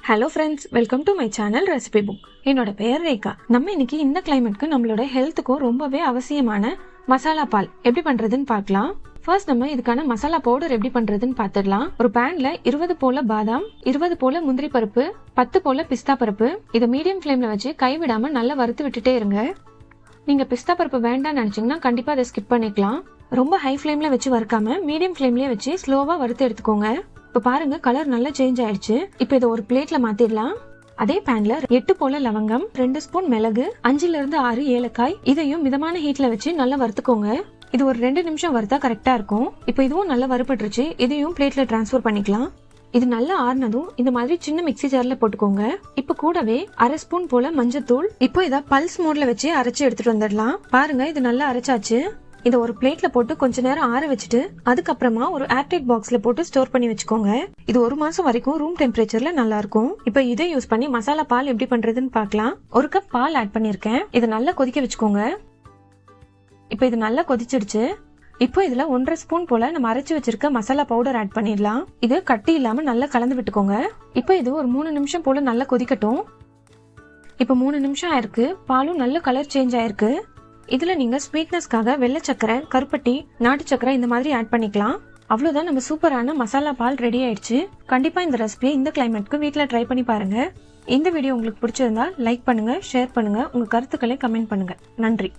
Hello friends, welcome to my channel recipe book. என்னோட பெயர் ரேகா. நம்ம இன்னைக்கு இந்த கிளைமேட்க்கு நம்மளோட ஹெல்த்துக்கும் ரொம்பவே அவசியமான மசாலா பால் எப்படி பண்றதுன்னு பார்க்கலாம். ஃபர்ஸ்ட் நம்ம இதுக்கான மசாலா பவுடர் எப்படி பண்றதுன்னு பார்த்துடலாம். ஒரு பேன்ல 20 போல பாதாம், 20 போல முந்திரி பருப்பு, 10 போல பிஸ்தா பருப்பு இதை மீடியம் ஃப்ளேம்ல வச்சு கைவிடாம நல்லா வறுத்து விட்டுட்டே இருங்க. நீங்க பிஸ்தா பருப்பு வேண்டாம்னு நினைச்சீங்கன்னா கண்டிப்பா அதை ஸ்கிப் பண்ணிக்கலாம். ரொம்ப ஹை ஃப்ளேம்ல வச்சு வறுக்காம மீடியம் ஃப்ளேம்லயே வச்சு ஸ்லோவா வறுத்து எடுத்துக்கோங்க. இப்ப பாருங்க, கலர் நல்லா சேஞ்ச் ஆயிடுச்சு. இப்ப இதை ஒரு பிளேட்ல மாத்திடலாம். அதே பேன்ல 8 போல லவங்கம், 2 ஸ்பூன் மிளகு, 5 to 6 ஏலக்காய் இதையும் மிதமான ஹீட்ல வச்சு நல்லா வறுத்துக்கோங்க. இது ஒரு 2 நிமிஷம் வறுத்தா கரெக்டா இருக்கும். இப்போ இதுவும் நல்லா வறுபட்டுருச்சு. இதையும் பிளேட்ல டிரான்ஸ்ஃபர் பண்ணிக்கலாம். இது நல்லா ஆறுனதும் இந்த மாதிரி சின்ன மிக்ஸி ஜார்ல போட்டுக்கோங்க. இப்ப கூடவே 1/2 ஸ்பூன் போல மஞ்சத்தூள். இப்போ இதை பல்ஸ் மோட்ல வச்சு அரைச்சு எடுத்துட்டு வந்துடலாம். பாருங்க, இது நல்லா அரைச்சாச்சு. இதை ஒரு பிளேட்ல போட்டு கொஞ்ச நேரம் ஆற வச்சுட்டு அதுக்கப்புறமா ஒரு ஏர்டைட் பாக்ஸ்ல போட்டு ஸ்டோர் பண்ணி வச்சுக்கோங்க. இது 1 மாசம் வரைக்கும் ரூம் டெம்பரேச்சர்ல நல்லா இருக்கும். இப்போ இதை யூஸ் பண்ணி மசாலா பால் எப்படி பண்றதுன்னு பார்க்கலாம். 1 கப் பால் ஆட் பண்ணிருக்கேன். இதை நல்லா கொதிக்க வச்சுக்கோங்க. இப்போ இது நல்லா கொதிச்சிடுச்சு. இப்போ இதுல 1/2 ஸ்பூன் போல நம்ம அரைச்சு வச்சிருக்க மசாலா பவுடர் ஆட் பண்ணிடலாம். இது கட்டி இல்லாம நல்லா கலந்து விட்டுக்கோங்க. இப்போ இது ஒரு 3 நிமிஷம் போல நல்லா கொதிக்கட்டும். இப்போ 3 நிமிஷம் ஆயிருக்கு. பாலும் நல்ல கலர் சேஞ்ச் ஆயிருக்கு. இதுல நீங்க ஸ்வீட்னஸ்க்காக வெள்ளை சக்கரை, கருப்பட்டி, நாட்டு சக்கரை இந்த மாதிரி ஆட் பண்ணிக்கலாம். அவ்வளவுதான், நம்ம சூப்பரான மசாலா பால் ரெடி ஆயிடுச்சு. கண்டிப்பா இந்த ரெசிபியை இந்த கிளைமேட்க்கு வீட்ல ட்ரை பண்ணி பாருங்க. இந்த வீடியோ உங்களுக்கு பிடிச்சிருந்தா லைக் பண்ணுங்க, ஷேர் பண்ணுங்க, உங்க கருத்துக்களை கமெண்ட் பண்ணுங்க. நன்றி.